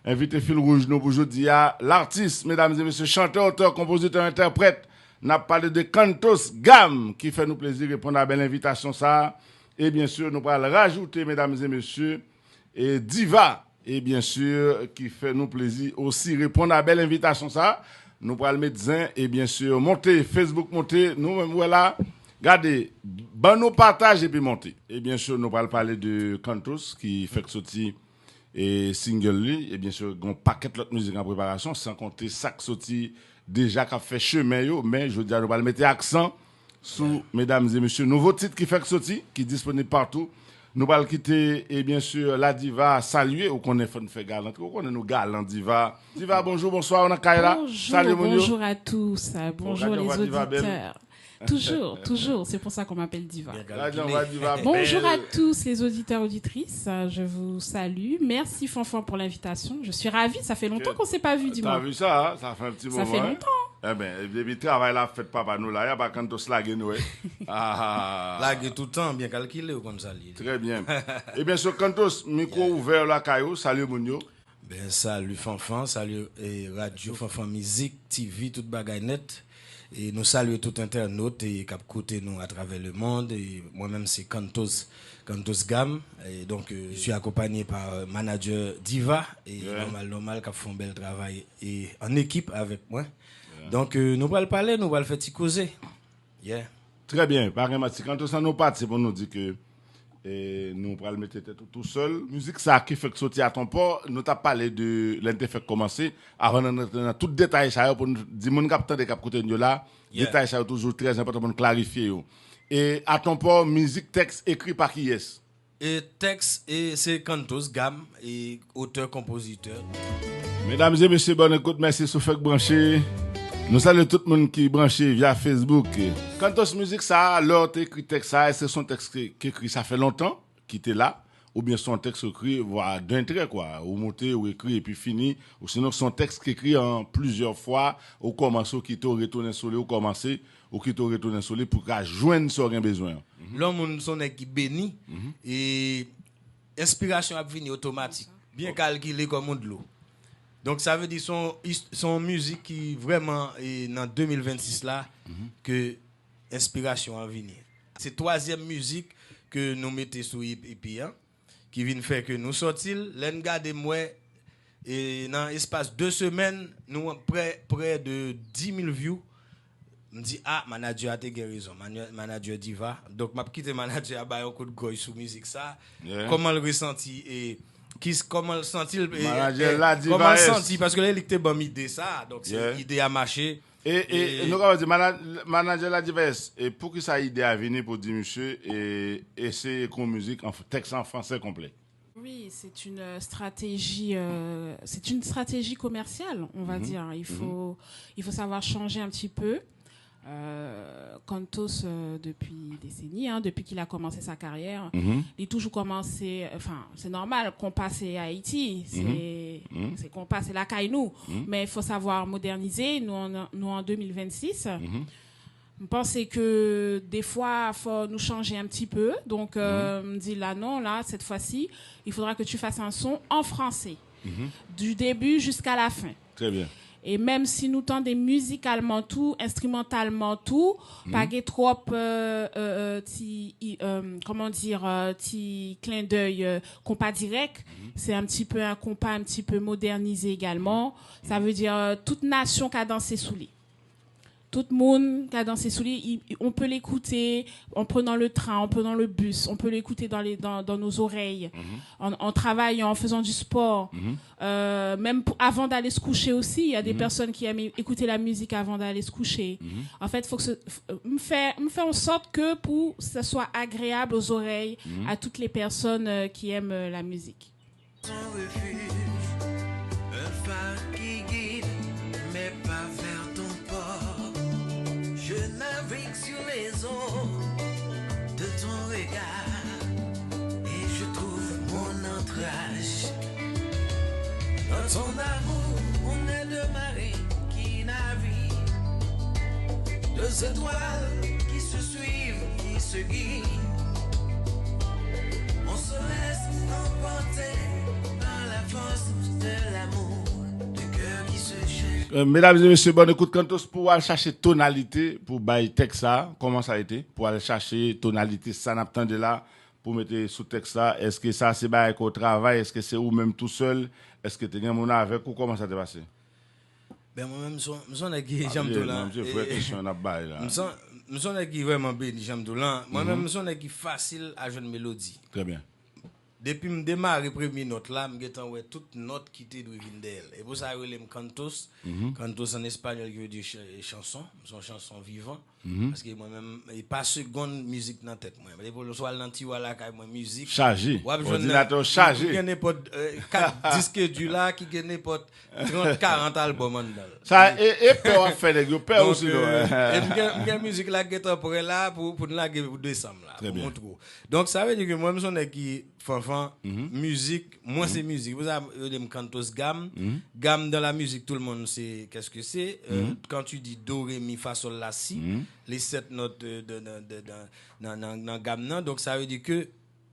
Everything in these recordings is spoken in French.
invité fil rouge nous pour aujourd'hui à l'artiste, mesdames et messieurs, chanteur, auteur, compositeur, interprète. N'a parlé de Cantos Gam qui fait nous plaisir de répondre à la belle invitation ça. Et bien sûr, nous allons rajouter, mesdames et messieurs, et Diva, et bien sûr, qui fait nous plaisir aussi répondre à la belle invitation ça. Nous allons le médecin et bien sûr, monter, Facebook monter, nous-mêmes voilà. Regardez, ben nous partage et puis monter. Et bien sûr, nous allons parler de Cantos qui fait sortir et single lui. Et bien sûr, il y a un paquet d'autres musiques en préparation, sans compter ça qui sorti déjà qui a fait chemin. Mais je veux dire, nous allons mettre accent sur, mesdames et messieurs, nouveau titre qui fait sortir, qui est disponible partout. Nous allons quitter, et bien sûr, la Diva saluer, ou qu'on est fait galant, ou qu'on est nous galant, Diva. Diva, bonjour, bonsoir, on a Kaila. Salut, bonjour à tous, bonjour les auditeurs. Toujours, c'est pour ça qu'on m'appelle Diva. Bonjour à tous les auditeurs, auditrices, je vous salue. Merci Fanfan pour l'invitation, je suis ravie, ça fait longtemps qu'on ne s'est pas vu, dis-moi. T'as vu ça, hein? Ça fait un petit moment. Ça fait longtemps. Eh bien, depuis travail là, faites papa nous là, il n'y a pas quand on se lague nous. Lague tout le temps, bien calculé ou comme ça. Très bien. Et bien sûr, quand on micro ouvert là, Caillou, salut Mounio. Ben, salut Fanfan, salut Radio Fanfan Musique, TV, toute bagaille net. Et nous saluons tout internaute et qui côté nous à travers le monde. Et moi-même, c'est Cantos Gam. Et donc, je suis accompagné par manager Diva. Et normal, qui font un bel travail et en équipe avec moi. Donc, nous allons parler, nous allons faire petit causer. Yeah. Très bien. Par exemple, quand on nous parle, c'est pour nous dire que nous allons mettre tout seul. Musique, ça qui fait sortir à ton port. Nous t'as parlé de l'interfait commencer. Avant dans tout détail, ça pour nous dire, mon capitaine de cap côté de là. Détail, ça toujours très important pour nous clarifier. Et à ton port, musique, texte, écrit par qui est-ce? Et texte, et c'est Cantos Gam, et auteur-compositeur. Mesdames et messieurs, bonne écoute, merci sur fait brancher. Nous saluons tout le monde qui est branché via Facebook. Cantos Musique, ça, l'autre écrit texte, ça, c'est son texte qui écrit, ça fait longtemps qu'il était là, ou bien son texte écrit, voilà, d'un trait, quoi, ou monté, ou écrit, et puis fini, ou sinon son texte qui écrit en plusieurs fois, au commencer, qui t'a retourné sur lui, au commencer, ou qui t'a retourné sur lui, pour qu'à joindre ce qu'on a besoin. L'homme, son qui béni, et inspiration a venir automatique, bien calculé comme de l'eau. Donc ça veut dire son musique qui vraiment est dans 2026 là que inspiration à venir. C'est troisième musique que nous mettons sur EP qui vient faire que nous sortir l'engade moi et dans l'espace 2 semaines nous près de 10 000 views. Me dit manager a raison, manager Diva. Donc m'a quitté manager a un coup de goy sur musique ça. Comment le ressenti et comment le sentir comment le sentir parce que là il était bonne idée ça donc c'est idée à marcher et nous avons dit manager la diverse et pour que ça idée à venir pour dire monsieur et c'est comme musique en texte en français complet. Oui, c'est une stratégie commerciale, on va dire. Il faut savoir changer un petit peu. Cantos depuis décennies, depuis qu'il a commencé sa carrière, il a toujours commencé, enfin c'est normal qu'on passe à Haïti, c'est qu'on passe la Kainou, mais il faut savoir moderniser. Nous en 2026, je pense que des fois il faut nous changer un petit peu, donc me dit là non, là cette fois-ci il faudra que tu fasses un son en français du début jusqu'à la fin. Très bien. Et même si nous tendons musicalement tout, instrumentalement tout, pas trop petit clin d'œil compas direct, c'est un petit peu un compas un petit peu modernisé également. Ça veut dire toute nation qui a dansé sous lui. Tout le monde qui a dansé sous lui, on peut l'écouter en prenant le train, en prenant le bus, on peut l'écouter dans nos oreilles, en travaillant, en faisant du sport. Même avant d'aller se coucher aussi, il y a des personnes qui aiment écouter la musique avant d'aller se coucher. En fait, il faut que me faire en sorte que pour ça soit agréable aux oreilles à toutes les personnes qui aiment la musique. Ton refuge, un phare qui guide, mais pas vers ton port. Je navigue sur les eaux de ton regard et je trouve mon entrage. Dans ton amour, on est deux marées qui naviguent, deux étoiles qui se suivent, qui se guident. On se laisse emporter par la force de l'amour, de cœur qui se cherche. Mesdames et messieurs, bonne écoute. Kantos, pour aller chercher tonalité, pour bailler texte ça, comment ça a été? Pour aller chercher tonalité, ça n'a pas de là, pour mettre sous texte ça. Est-ce que ça c'est bailler au travail? Est-ce que c'est ou même tout seul? Est-ce que tu as un mon avec ou comment ça t'est passé? Ben moi-même, je suis qui j'aime tout là. Je fais question n'a pas là. Je suis qui vraiment béni, j'aime tout là. Moi-même, je suis qui facile à jouer une mélodie. Très bien. Depuis que je démarre première note là, je suis toute note qui était d'elle. Et pour ça, je suis cantos. Cantos en espagnol qui veut dire chanson. Son chanson vivant. Parce que moi-même, il n'y a pas seconde musique dans la tête. Mais pour le soir, moi musique. Chargé. Ordinateur chargé. Il y a n'importe 4 disques du là qui gagne n'importe 30, 40 albums. Ça, et peur à faire, les peur aussi. Et il y a musique là qui est pour là, pour décembre là. Très bien. Donc ça veut dire que moi-même, je suis qui fanfan, musique, moi c'est musique. Vous avez les cantos gamme. Gamme dans la musique, tout le monde sait qu'est-ce que c'est. Quand tu dis do, ré, mi, fa, sol, la, si, les 7 notes dans gamme, donc ça veut dire que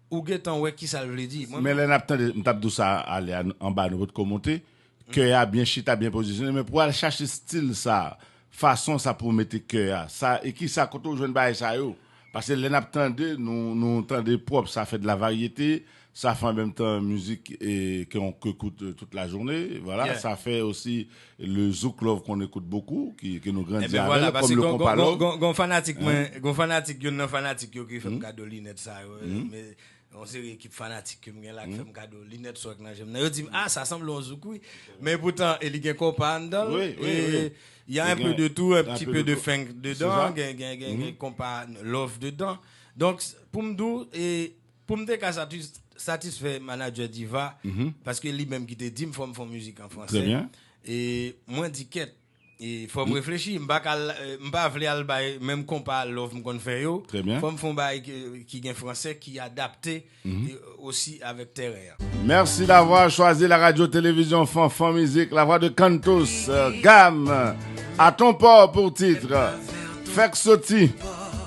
ou getan ouais qui ça veut dire. Mais là n'attend de ça aller en bas de votre commenter que a bien chita bien positionné mais pour aller chercher style ça, façon ça pour mettre cœur ça et qui ça quand on jeune bail ça yo. Parce que les n'attendez, nous entendez propre, ça fait de la variété, ça fait en même temps musique et qu'on écoute toute la journée, voilà, yeah. Ça fait aussi le Zouk Love qu'on écoute beaucoup, qui nous grandit avec, voilà, comme le Compalo. Gon fanatique, yon fanatique yo qui fait cadeau linette ça, mais on sait équipe fanatique qui me là qui fait cadeau linette soit que j'aime. Yo dit ça semble un Zouk oui, mais pourtant il y a compas dedans. Il y a un peu de tout, un petit peu de funk dedans, un compas love dedans. Donc pour me dire et pour me dire que satisfait manager Diva parce que lui-même qui te dit me font musique en français. Très bien. Et moi diquette et faut me réfléchir, m'pa vle al bay même compas love m'kon fait yo. Très bien. Faut me font bay qui gain français qui adapté aussi avec terrain. Merci d'avoir choisi la radio-télévision Fanfan Musique, la voix de Kantos, Gamme, à ton port pour titre, Fek Soti.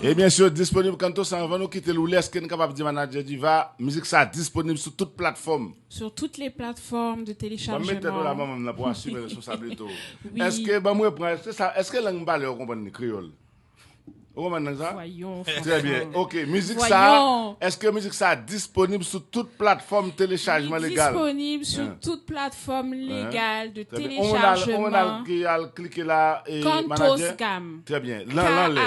Et bien sûr, disponible Kantos, avant nous quitter l'oulé, est-ce qu'on est capable de dire manager Diva, musique ça disponible sur toutes plateformes? Sur toutes les plateformes de téléchargement. Mettez-nous la main pour assumer la responsabilité. Oui. Est-ce que langue parle au comprendre créole? Voyons. Très bien. OK, musique Voyons. ça. Est-ce que musique ça disponible sur toute plateforme téléchargement légal? Disponible sur toute plateforme légale de Très bien. téléchargement. On a cliqué là et Kantos Gam. Très bien. Kantos Gam.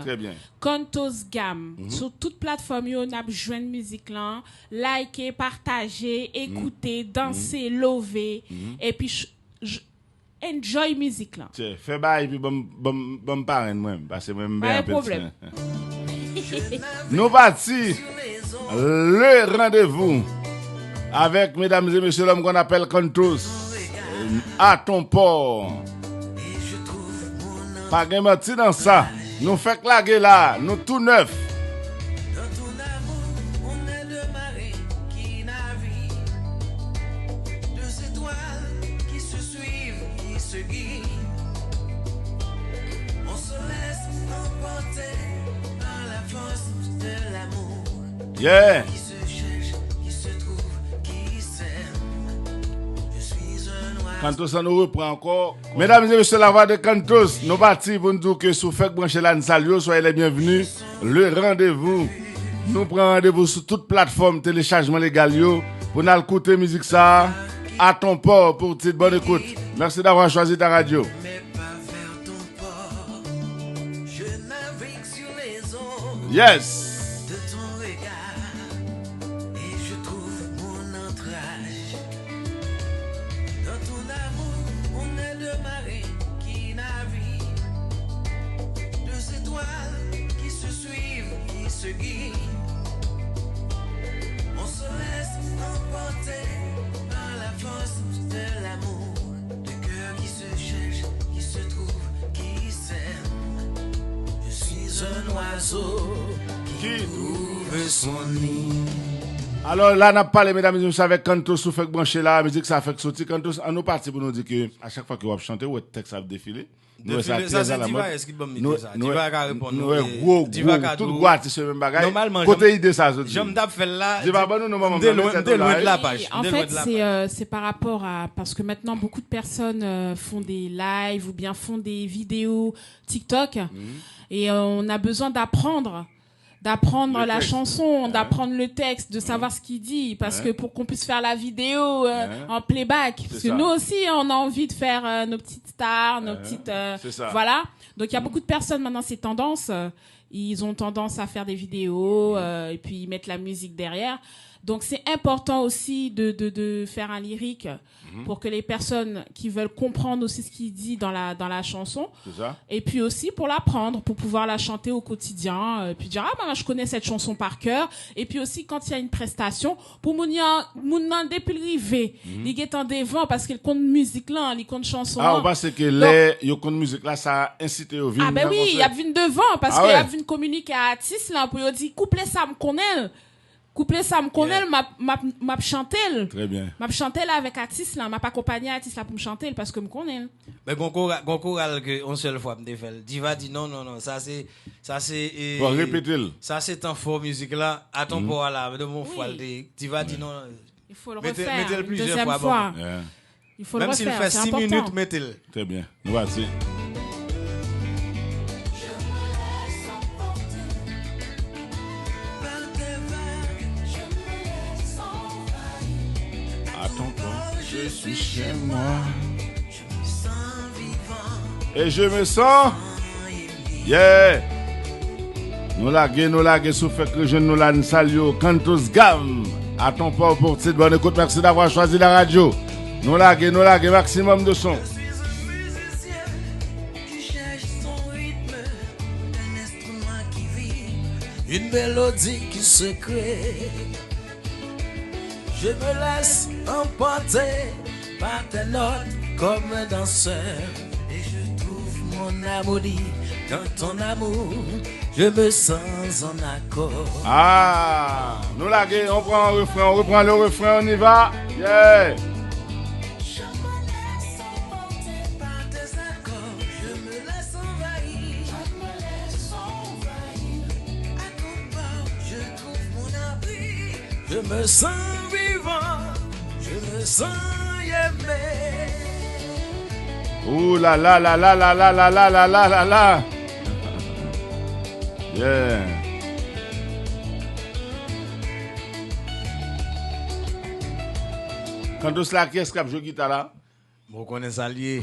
Très bien. Kantos Gam. Sur toute plateforme, on a besoin de musique là. Liker, partager, écouter, danser, lever. Et puis, enjoy musique là. Tiens, fais bail puis bon parrain moi parce que moi pas de problème. Nous partis le rendez-vous avec mesdames et messieurs l'homme qu'on appelle Kantos à ton port. Pas de menti dans ça. Nous fait claguer là, nous tout neuf. Yeah. Kantos, ça nous reprend encore. Mesdames et messieurs, la voix de Kantos, nous partis pour nous dire que sous fait brancher la Nsalio, soyez les bienvenus. Le rendez-vous. Nous prenons rendez-vous sur toute plateforme téléchargement légal pour nous écouter musique ça à ton port pour petite bonne écoute. Merci d'avoir choisi ta radio. Yes. Qui trouve son nid Alors là, on a parlé, mesdames et messieurs, avec Kantos, ou fait brancher la musique, ça fait sortir Kantos. On nous parti pour nous dire que à chaque fois que vous chantez, votre texte a défilé. Ça, c'est Diva, est-ce qu'il va me dire ça? Diva va répondre. Nous, Diva va tout droit, c'est même bagage. Normalement, côté idée, ça, je dis. J'aime d'appeler là. Diva, bon, nous, maman, de loin de la page. En fait, c'est par rapport à, parce que maintenant, beaucoup de personnes font des lives ou bien font des vidéos TikTok. Et on a besoin d'apprendre la texte. chanson, d'apprendre le texte, de savoir ce qu'il dit, parce que pour qu'on puisse faire la vidéo en playback, parce que ça. nous aussi on a envie de faire nos petites stars, nos petites, c'est ça. voilà. Donc il y a beaucoup de personnes maintenant, c'est tendance, ils ont tendance à faire des vidéos et puis ils mettent la musique derrière. Donc c'est important aussi de faire un lyrique pour que les personnes qui veulent comprendre aussi ce qu'il dit dans la chanson, C'est ça. et puis aussi pour l'apprendre, pour pouvoir la chanter au quotidien, puis dire ah ben je connais cette chanson par cœur, et puis aussi quand il y a une prestation pour moun nan depuis le rivé, il est en devant parce qu'il compte musique là, il compte chanson. Ah, là. on pense que les, yo compte musique là, ça a incité au vin. Ah ben oui, il y a vu devant parce Ah qu'il y a ouais. vu communiquer à artiste là pour lui dire couplet ça me connaît. Couplet ça me connaît, m'a chanté. Très bien. M'a chanté là avec artiste là, m'a pas accompagné artiste là pour me chanter parce que me connaît. Mais gon choral que on seule fois me défait. Diva dit non, ça c'est Bon, répétez-le. ça c'est un fort musique là, à ton poids là, de mon foi. Diva dit non. Il faut le Mettez- refaire mettez-le une plusieurs deuxième fois, fois. Yeah. Il faut le Même s'il refaire, fait c'est 6 important. minutes, mettez-le. Très bien. Nous voici. Par tes vagues, Attends, je suis chez moi. sans vivant, Et je me sens. Yeah. Nous laguer, sous fait que je nous la salue. Kantos Gam. À ton port pour cette bonne écoute. Merci d'avoir choisi la radio. Nous laguer, maximum de son. je suis un musicien qui cherche son rythme, un instrument qui vit, une mélodie qui se crée. Je me laisse emporter par tes notes comme un danseur, et je trouve mon harmonie dans ton amour. Je me sens en accord. Ah. Nous laguer, on prend un refrain, on reprend le refrain, on y va. Yeah. Je me laisse emporter par tes accords. Je me laisse envahir. À ton bord, je trouve mon abri. Je me sens vivant. Je me sens aimé. Ouh là là là là là là là là là là là là. Yeah. Kantos là, qui est-ce qui a joué guitare là? Bon, qu'on est allié.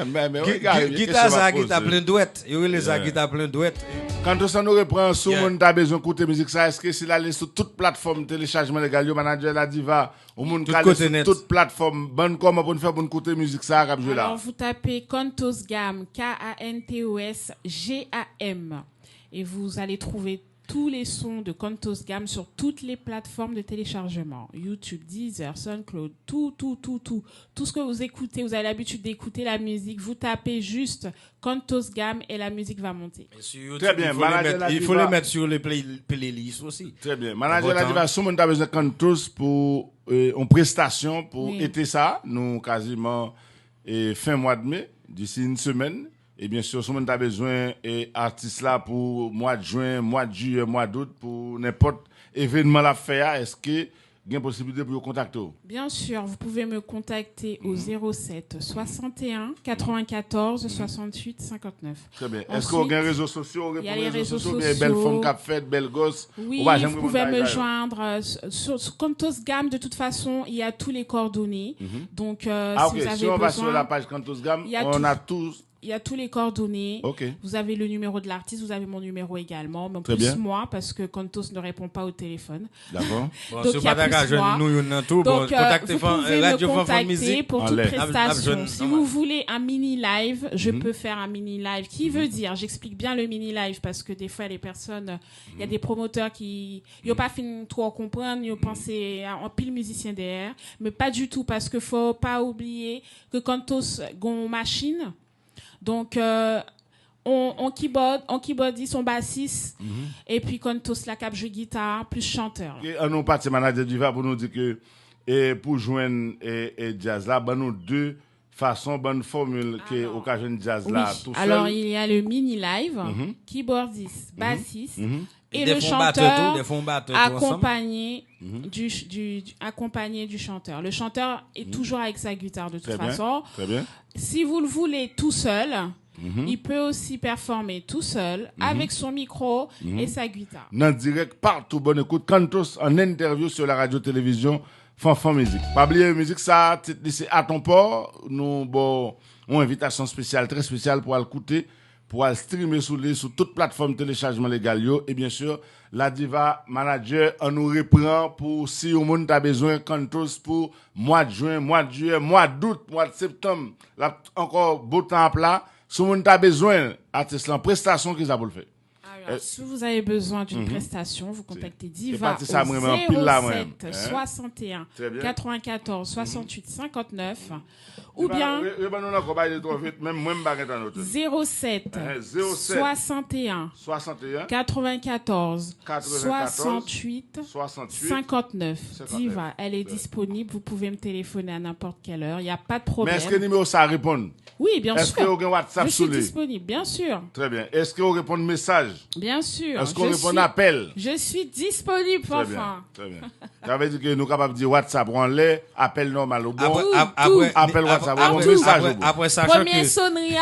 Mais regarde, Guitare ça, guitare plein douette. Il y a les guitare plein douette. Kantos, on nous reprend sous Yeah. monde, t'as besoin d'écouter musique ça. Est-ce que c'est là sur toute plateforme téléchargement légal, yo manager la diva, au monde Tout calé côté sur net. toute plateforme, bonne comment pour nous faire pour nous écouter musique ça, qu'a joué là. Alors vous tapez Kantos Gam, Kantos Gam, et vous allez trouver tous les sons de Kantos Gam sur toutes les plateformes de téléchargement. YouTube, Deezer, SoundCloud, tout. Tout ce que vous écoutez, vous avez l'habitude d'écouter la musique, vous tapez juste Kantos Gam et la musique va monter. Très bien, manager il faut la les diva. mettre sur les playlists aussi. Très bien. Manager la Important. diva, si on a besoin de Kantos pour une prestation pour Oui. été ça, nous quasiment fin mois de mai, d'ici une semaine. Et bien sûr, si on a besoin d'artistes là pour mois de juin, mois de juillet, mois d'août, pour n'importe événement la faire, est-ce que il y a une possibilité pour vous contacter? Bien sûr, vous pouvez me contacter au 07 61 94 68 59. Très bien. Est-ce Ensuite, qu'il y a des réseaux sociaux? il y a les réseaux bien belle sociaux. femme qui a fait, belle gosse. Oui, Ou pas, j'aime vous vraiment pouvez me ça, joindre sur Kantos Gam. De toute façon, il y a tous les coordonnées. Donc, Ah, si ok. vous avez Si on va sur la besoin, page Kantos Gam, il y a on tout. a tous. il y a tous les coordonnées. Ok. Vous avez le numéro de l'artiste, vous avez mon numéro également. Mais Très plus bien. moi, parce que Kantos ne répond pas au téléphone. D'accord. Bon, Donc, c'est il y a pas d'accord, plus moi. nous, on a tout. Bon, Donc, contactez vous pouvez Radio me Fanfan contacter Musique. pour toute Allez. prestation. Si normal. vous voulez un mini live, je peux faire un mini live. Qui veut dire, j'explique bien le mini live parce que des fois les personnes, il y a des promoteurs qui, ils n'ont pas fini trop comprendre, ils ont pensé en pile musicien derrière, mais pas du tout parce que faut pas oublier que Kantos gon machine. Donc on keyboardiste, on bassiste, et puis Kantos la cap joue guitare, plus chanteur. Et on nous parti manager Diva pour nous dire que pour joindre et jazz là, ben nous deux façons, bonne formule que occasion jazz là Oui. tout seul. Alors il y a le mini live, keyboardiste, bassiste, et Des le fonds bateaux, chanteur des fonds bateaux ensemble. accompagné du chanteur. Le chanteur est toujours avec sa guitare de toute Très bien, façon. très bien. Si vous le voulez tout seul, il peut aussi performer tout seul avec son micro et sa guitare. En direct partout, bonne écoute. Kantos en interview sur la radio-télévision Fanfan Musique. Pas oublier musique ça, c'est à ton port. Nous bon, une invitation spéciale, très spéciale pour l'écouter, pour le streamer sur toute plateforme téléchargement légal yo. Et bien sûr, la Diva Manager, on nous reprend pour si au monde a besoin Kantos pour mois de juin, mois de juillet, mois d'août, mois de septembre. Là encore beau temps plat. Si on a besoin artiste en prestation qu'ils a pour le faire. Alors, si vous avez besoin d'une prestation, vous contactez Diva parti ça, moi, en au pile là, 07 moi. 61 Très bien. 94 68 59 ou bien même moi m'baguette en autre. 07 07 61 61 94 94 68 68 59. 59. Diva, elle est disponible. Vous pouvez me téléphoner à n'importe quelle heure. Il n'y a pas de problème. Mais est-ce que le numéro ça répond? Oui, bien Est-ce sûr. que vous avez WhatsApp Je sur suis lui? disponible, bien sûr. Très bien. Est-ce que vous répondez message? Bien sûr. Est-ce qu'on répond appel? Je suis disponible, Très bien. enfin. Très bien. Ça veut dire que nous sommes capables de dire WhatsApp, on l'est, appel normal au bon. Appel WhatsApp, Après- bon message au bon. Après sachant Premier que sonnerie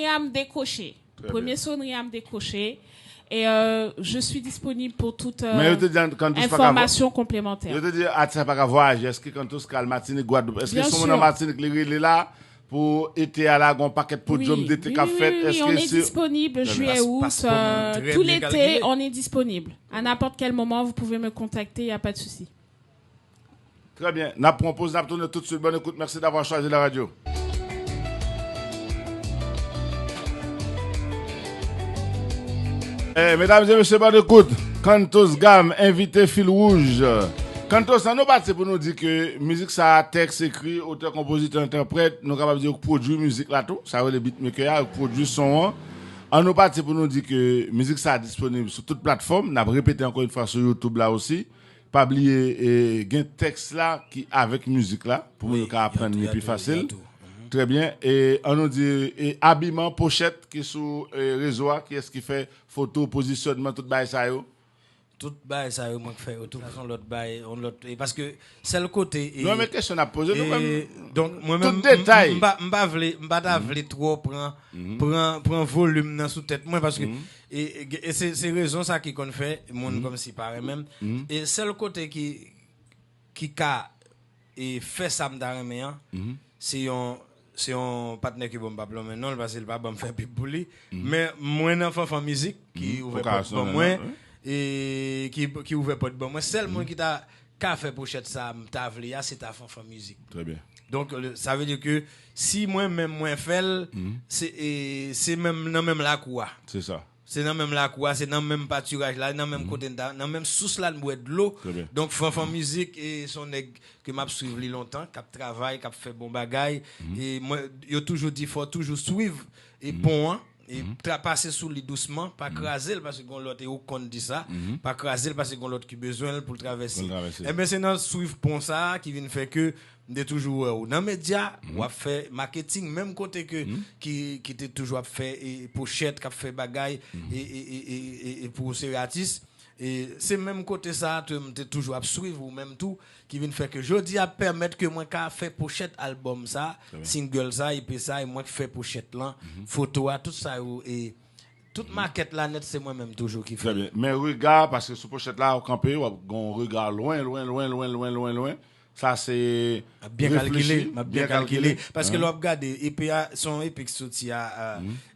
à me décocher. Premier sonnerie à me décocher. Et je suis disponible pour toute Mais je te dis, quand tout information Je complémentaire. te dis, ah, ça pas voyager. Est-ce que quand tout ce Martinique, Guadeloupe, est-ce que Bien son sûr. monde en Martinique, il est là pour été à la, un paquet de podium d'été qu'a fait? oui, on est disponible juillet, août, passe pas très tout bien l'été, calculé. on est disponible. À n'importe quel moment, vous pouvez me contacter, il n'y a pas de souci. Très bien. N'a propose, n'a tourné tout de suite. Bonne écoute. Merci d'avoir choisi la radio. Mesdames et messieurs, bonne écoute. Kantos Gam, invité fil rouge. Kantos, ça nous parti pour nous dire que musique, ça texte, écrit, auteur, compositeur, interprète, nous capables de dire produire musique là tout. Ça veut les beatmakers, produire son. On nous parti pour nous dire que musique, ça est disponible sur toute plateforme. N'a répété encore une fois sur YouTube là aussi. Pas oublier, il y a un texte là qui avec musique là pour nous apprendre mieux plus facile. Très bien. Et on nous dit habillement, pochette qui est sur réseau, qui est-ce qui fait photo, positionnement, tout bail ça yo. tout bail ça yo moi fait toute façon l'autre bail on l'autre parce que c'est le côté Non mais question à poser donc moi même tout détail. m'pa vle trop prend volume dans sous tête moi parce que et c'est raison ça qui qu'on fait monde comme si pareil même et c'est le côté qui ka et fait ça m'darrêter c'est un partenaire qui bon pas non parce qu'il pas bon faire pub pour lui mais moi dans Fanfan Musique qui ouvre pas bon moi et qui ouvre pas bon moi seul moi qui t'a fait pochette ça t'a vle c'est ta Fanfan Musique. Très bien. Donc ça veut dire que si moi même moi fait c'est même dans même la quoi. C'est ça. C'est dans même la quoi, c'est dans même pâturage là, dans même côté dans même source là boire de l'eau. Donc Fanfan Musique et son nèg que m'a suivre longtemps, qui travaille, qui fait bon bagaille et moi yo toujours dit faut toujours suivre et bon et passer sous lui doucement, pas craser parce que l'autre est au compte dit ça, pas craser parce que l'autre qui besoin pour traverser. Et ben c'est dans suivre pont ça qui vient faire que de toujours dans média ou a fait marketing même côté que qui était toujours a fait et pochette qui a fait bagaille et pour ces artistes et c'est même côté ça tu toujours à suivre ou même tout qui vient faire que jodi a permettre que moi ka fait pochette album ça single ça et puis ça et moi qui fait pochette là photo à tout ça et toute maquette là net c'est moi même toujours qui fait. Très bien. Mais regard parce que sur pochette là au campé on regarde loin ça c'est bien calculé parce que l'on regarde EPA son Epic sorti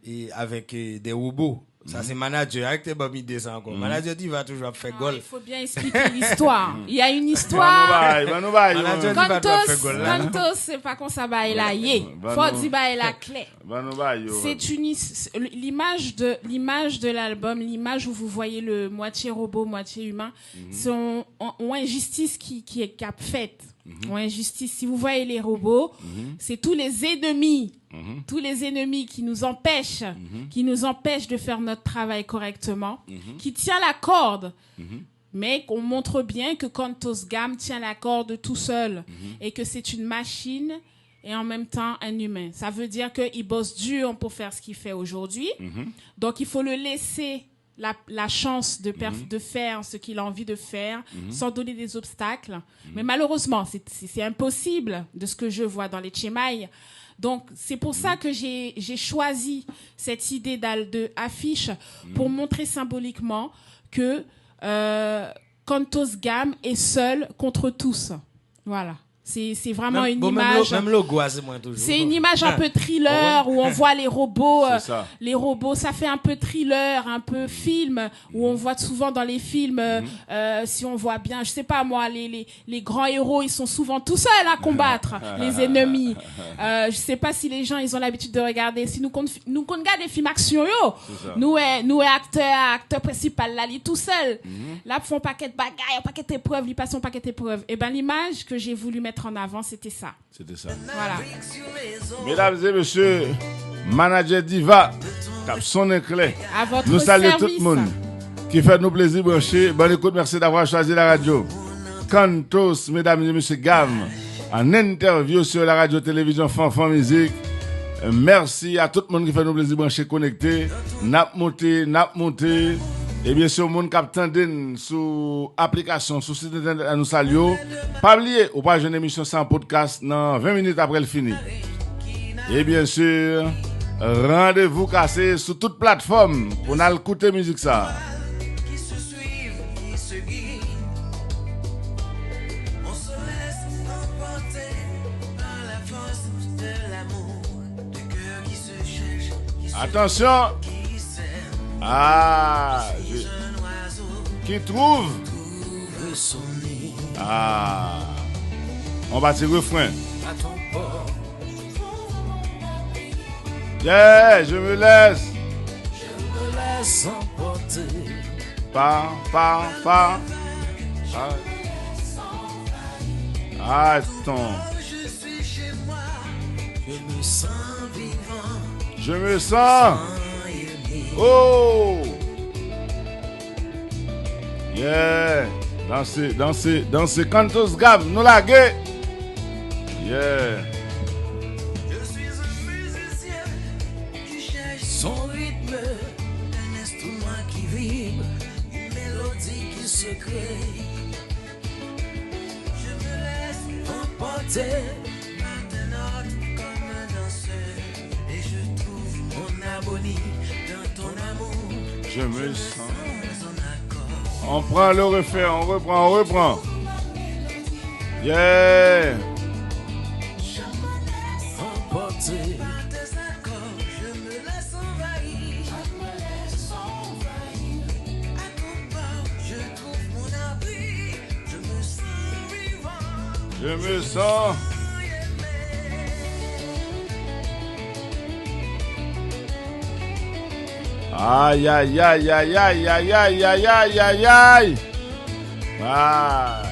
et avec des robots ça c'est manager avec tes babi descend encore manager dit va toujours faire goal. Il faut bien expliquer l'histoire. Il y a une histoire. Kantos c'est pas comme ça bail là faut dire bail la clé. C'est l'image de l'album, l'image où vous voyez le moitié robot moitié humain, c'est une injustice qui est faite. ou injustice. Si vous voyez les robots, c'est tous les ennemis qui nous empêchent de faire notre travail correctement, qui tient la corde. Mais on montre bien que Kantos Gam tient la corde tout seul et que c'est une machine et en même temps un humain. Ça veut dire qu'il bosse dur pour faire ce qu'il fait aujourd'hui. Donc il faut le laisser la chance de faire ce qu'il a envie de faire sans donner des obstacles. Mais malheureusement, c'est impossible de ce que je vois dans les Tchemaï. Donc, c'est pour ça que j'ai choisi cette idée d'affiche pour montrer symboliquement que Kantos Gam est seul contre tous. Voilà. C'est vraiment une image. Même logo, c'est moins toujours. C'est une image un peu thriller où on voit les robots. Les robots, ça fait un peu thriller, un peu film où on voit souvent dans les films. Si on voit bien, je sais pas moi, les grands héros, ils sont souvent tout seuls à combattre les ennemis. Je sais pas si les gens ils ont l'habitude de regarder. Si nous regardons des films action nous acteur principal là, il tout seul. Là, font paquet de bagailles, un paquet d'épreuves, ils passent un paquet d'épreuves. Et ben l'image que j'ai voulu mettre en avant, c'était ça. Voilà. Mesdames et messieurs, manager Diva, cap son éclair. À votre nous saluons service. tout le monde qui fait nous plaisir brancher. Bonne écoute, merci d'avoir choisi la radio. Kantos, mesdames et messieurs, Gam, en interview sur la radio-télévision Fanfan Musique. Merci à tout le monde qui fait nous plaisir brancher connecté. N'a monté. Et bien sûr, mon capitaine sous application, sous site internet à nous saluer. Pas oublier, ou pas une émission sans podcast dans 20 minutes après le fini. Et bien sûr, rendez-vous cassé sur toute plateforme pour nous écouter musique ça. Qui se suivent, qui se guident. On se laisse emporter par la force de l'amour. De cœur qui se cherche, qui se Attention! qui s'aime. Je... Un oiseau Qui trouve? trouve son nid On va tirer refrain. à ton port. Yeah, je me laisse. Je me laisse emporter. Pas. Attends. Je suis chez moi. Je me sens vivant. Je me sens. Aimé. Oh. Yeah. Dans ces Kantos Gam, nous la gué. Yeah. Je suis un musicien qui cherche son rythme, un instrument qui vibre, une mélodie qui se crée. Je me laisse emporter par tes notes comme un danseur, et je trouve mon harmonie dans ton amour. Je me sens. Sans accord, On prend le refrain, on reprend. Yeah. emporter par tes accords, je me laisse envahir. À ton bord, je trouve mon abri, je me sens vivant. Je me sens. Aïe. Ah.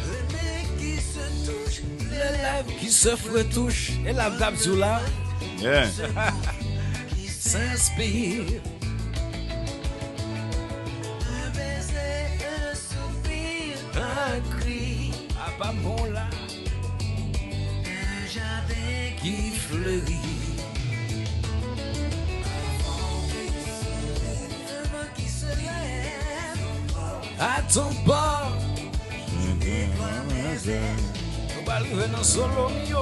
Les mains qui se touchent, Les lèvres qui se retouchent et la là Yeah. qui s'inspire. un baiser, un soupir, Un cri à pas bon là un jardin qui fleurit. un vent qui se lève, À ton bord, on va arriver dans solo mio.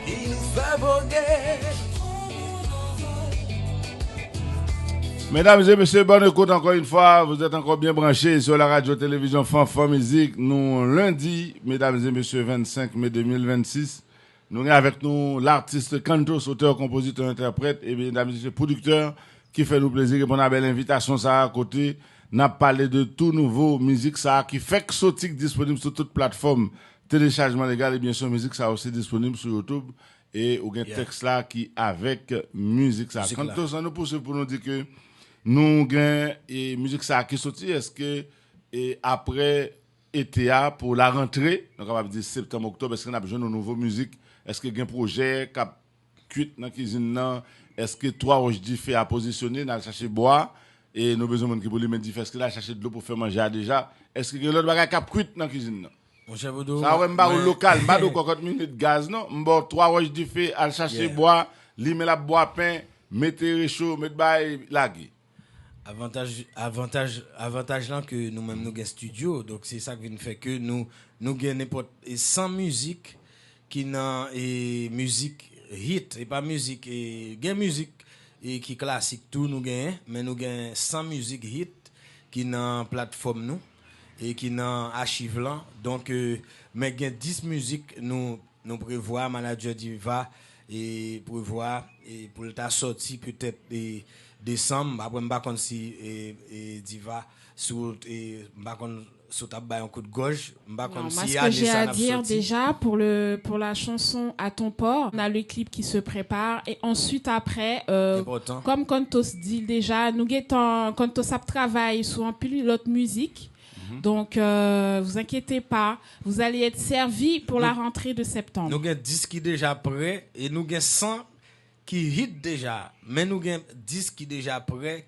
Il nous fait voguer. Mesdames et messieurs, bonne écoute encore une fois. Vous êtes encore bien branchés sur la radio-télévision Fanfan Musique. Nous, lundi, mesdames et messieurs, 25 mai 2026, nous avons avec nous l'artiste Kantos, auteur, compositeur, interprète, et mesdames et messieurs, producteur, qui fait nous plaisir et pour une belle invitation, ça à côté. N'a parlé de tout nouveau musique, ça qui fait que Sotic disponible sur toute plateforme téléchargement légal et bien sûr musique, ça aussi disponible sur YouTube et ou gen texte là qui avec musique ça. Musique Quand là. tout ça nous pousse pour nous dire que nous gen et musique ça qui sorti est-ce que et après été pour la rentrée, donc on va dire septembre octobre, est-ce qu'on a besoin de nouveau musique? Est-ce que gen projet cap cuite dans cuisine là? Est-ce que toi aujourd'hui fait à positionner dans chercher bois et nous besoin de monde qui pour lui mettre est-ce que là chercher de l'eau pour faire manger déjà? Est-ce que l'autre bagage cap cuite dans cuisine là? Mon cher Bodo. Ça ouais m'ba au local, m'ba do 50 minutes gaz non, m'ba 3 roches du feu à chercher bois, li met la bois pain, mettre réchaud, mettre bail laguer. Avantage là que nous-mêmes nous avons studio, donc c'est ça qui vient faire que nous gagnons n'importe et sans musique qui n'a et musique hit et pas musique et gain musique et qui classique tout nous gagnons, mais nous gagnons sans musique hit qui n'a plateforme nous et qui n'a archive là, donc mais gain 10 musiques nous prévoit manager Diva et prévoit et pour ta sortie peut-être décembre après m'pa kon si et Diva sur et m'pa kon sur ta bail un coup de gauche m'pa kon Non, moi, si ce que j'ai à dire déjà pour la chanson À ton port, on a le clip qui se prépare et ensuite après Important. comme Kantos dit déjà nous guettons Kantos a travaillé sur un pilote musique. Donc vous inquiétez pas, vous allez être servi pour la rentrée de septembre. Nous avons 10 qui déjà prêt et nous avons 100 qui hit déjà, mais nous avons 10 qui déjà prêt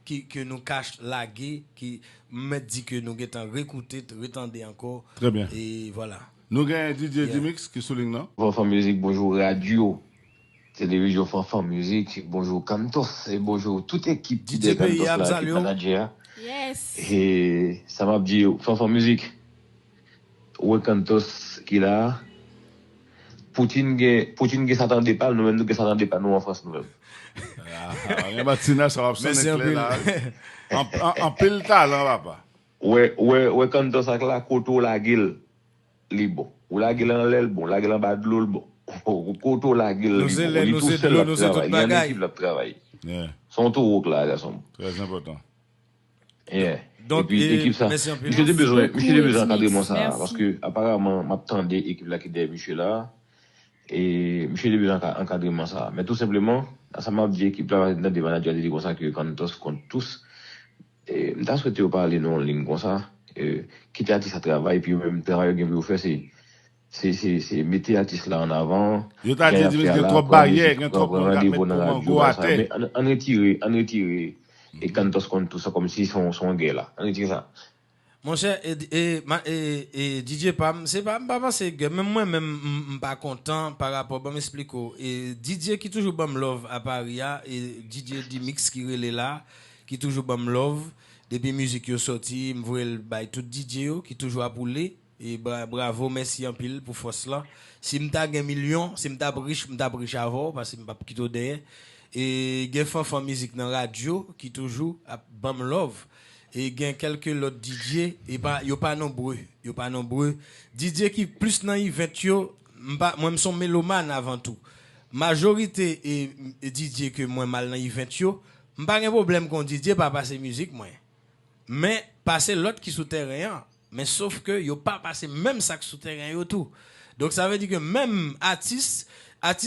que nous cache laguer qui me dit que nous avons réécouté, retendez encore. Très bien. Et voilà. Nous avons DJ Dimix qui souligne non? Fanfan Musique, bonjour Radio, télévision Fanfan Musique, bonjour Cantos et bonjour toute équipe DJ de Pays, Cantos là, Absalio. qui manager. Yes. Et ça m'a dit, Fanfan Musique, ouais Cantos qui là, Poutine s'attendait pas, nous-mêmes nous s'attendait pas, nous en France nous-mêmes. Ah, Martina ça va Merci sonner un peu. clair là. En pile talent papa. Ouais Cantos avec la koto la gueule, li bon. Ou la gueule en l'aile bon, la gueule en bas de l'eau bon. Koto la gueule, Nous li c'est bon. les- Il nous tout c'est seul de l'eau, la nous c'est travail. toute Il y a une bagaille. équipe la travail. Yeah, Son tour là, garçon. très important. Yeah. Donc, et puis l'équipe ça. merci un peu. Monsieur des besoins beaucoup, d'encadrement ça merci. parce que apparemment m'attendais équipe là qui est monsieur là et monsieur des besoins d'encadrement ça. Mais tout simplement ça m'a dit équipe là dans des managers dit comme ça que quand tous compte tous et m'ta souhaité parler non en ligne comme ça quitter artiste à travail puis même travail que vous faire c'est mettre artiste là en avant. Yo t'a dit qu'il y a trop barrière, il y a trop rendez-vous dans la pour radio ça. terre. Mais en retirer et quand tous compte tout ça comme si son gars là. On retire ça. Mon cher, et DJ Pam, c'est pas penser que même moi même pas content par rapport à m'expliquer. Et DJ qui toujours bam love à Paris et DJ Dimix qui relè là, qui toujours bam love depuis musique yo sorti, m'voye le bail tout DJ yo qui toujours a poulé et bravo merci en pile pour force là. Si m'ta gen million, si m'ta riche avant parce que m'pa quitter derrière et gen fan musique dans radio qui toujours a bam love. Et gen quelques autres DJ et pas yo pas nombreux DJ qui plus dans event yo moi me son mélomane avant tout majorité et DJ que moi mal dans event yo m'pas un problème qu'on DJ pas passer musique moi mais passer l'autre qui souterrain mais sauf que yo pas passer même ça que souterrain yo tout donc ça veut dire que même artiste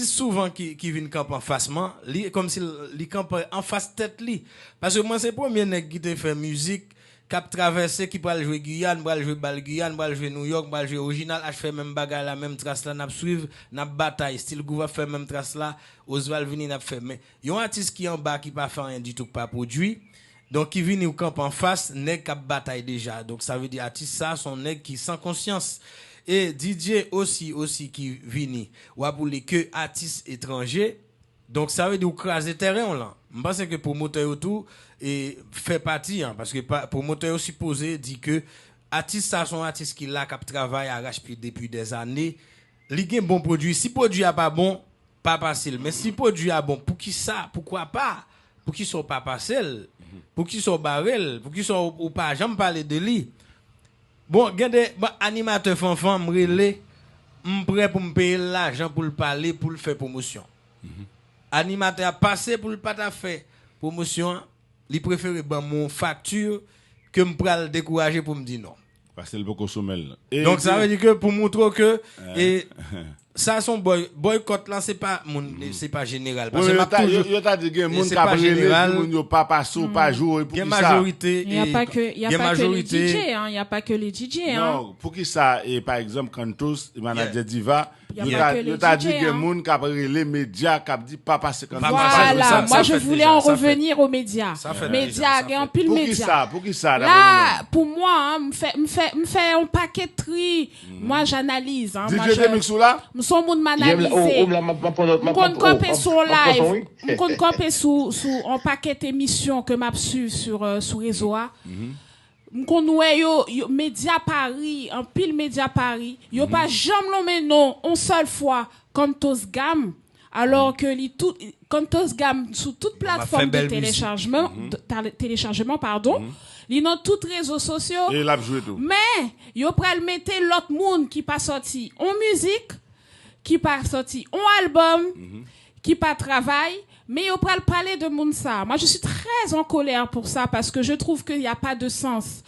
souvent qui viennent camper en facement, comme si li camper en face tête li. Parce que moi c'est premier nèg qui te fait musique, cap traverser qui pral jouer Guyane, pral jouer Bal Guyane, pral jouer New York, pral jouer original, a fait même bagarre la même trace là n'a suivre, n'a bataille, style gouva fait même trace là, Oswald vini n'a fait mais yon artiste qui en bas qui pas fait rien du tout pas produit. Donc qui vient au camp en face, nèg cap bataille déjà. Donc ça veut dire artiste ça son nèg qui sans conscience. Et DJ aussi qui vini ou pour les que artistes étrangers donc ça veut dire craser terrain là je pense que promoteur tout et fait partie parce que promoteur supposé dit que artiste ça sont artistes qui là qui travaille arrache depuis des années li gen bon produit si produit a pas bon pas facile mais si produit a bon pour qui ça pourquoi pas pour qui sont pas facile pour qui sont barrel pour qui sont ou pas jamais parler de lui. Bon, regardez, animateur fanfan m'relé, m'prêt pour me payer l'argent pour le parler, pour le faire promotion. Animateur a passé pour le pas faire promotion, il préfère mon facture que m'pral décourager pour me dire non. Parce que le beaucoup sommeil. Donc ça veut dire que pour montrer que ça son boycott là c'est pas général parce Oui, que mais m'a toujours yo t'a dit que moun c'est ka pas brûlé, général. moun yo pas passe ou pas jouer pour il y a qui ça. majorité Il n'y a pas que, il y a il y a pas que les majorité. DJ, hein. Il n'y a pas que les DJ, hein. Non, pour qui ça et par exemple Kantos, manager Diva, Il y a pas que les yo t'a dit DJ, que hein. moun ka brûlé les médias qui dit pas passer Kantos. Pas Voilà, ça moi je fait voulais déjà, en ça fait. revenir aux médias. Ça fait Médias, déjà, ça il y a un fait. pile Pour qui médias. ça? Pour qui ça? d'après Là, pour moi, hein, me fait un paquet de tri. Moi, j'analyse, hein. vous-même? Moi, DJ Demix ou là? je son monde m'analyser. Je compte camper sur live. Je compte camper sous un paquet d'émissions que m'a su sur réseau. Je compte yo média Paris, un pile média Paris. Yo pas jamais nommé non une seule fois Kantos Gam. Alors que Kantos Gam sous toute plateforme de belle téléchargement, téléchargement pardon, li dans tous les réseaux sociaux. Et il a joué tout. Mais yo pral mettre l'autre monde qui pas sorti en musique, qui pas sorti en album, qui pas travail, mais yo pral parler de monde ça. Moi je suis très en colère pour ça parce que je trouve qu'il y a pas de sens.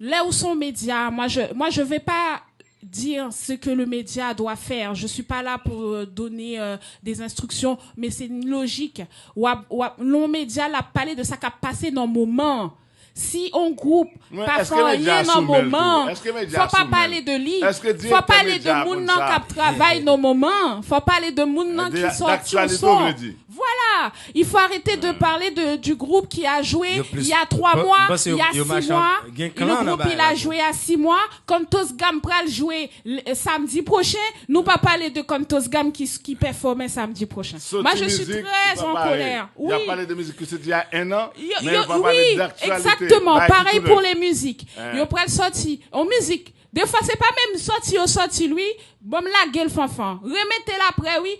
Là où sont médias, moi je vais pas dire ce que le média doit faire. Je suis pas là pour donner des instructions, mais c'est une logique. Le média l'a parlé de ça qui a passé dans le moment. Si on groupe, Ouais, pas est-ce que faire média rien dans le soumel moment, tout? Est-ce que média faut pas soumel? parler de lui. Est-ce que Faut directeur parler média de moun comme nan ça? qui travaille nos moments. Faut parler de moun nan qui sortent sur d'actualité, son. on veut dire. Voilà. Il faut arrêter de parler du groupe qui a joué Yo plus- il y a 3 Bo- mois, boss, il y a yo 6 machin, mois. gen Le clan là groupe, bas, il là. a joué à 6 mois. Kantos Gam pral jouer samedi prochain. Nous pas parler de Kantos Gam qui performait samedi prochain. Sorti Moi, je suis musique, très pas en pareil. colère. Il Oui. a parlé de musique que c'était il y a un an, Yo- mais yo- il va parler oui, d'actualité. exactement. Bah, Pareil écoute-le. pour les musiques. Yo pral sorti en musique. Des fois, c'est pas même sorti lui. Bon, la gueule fanfan. Remettez-la après, oui.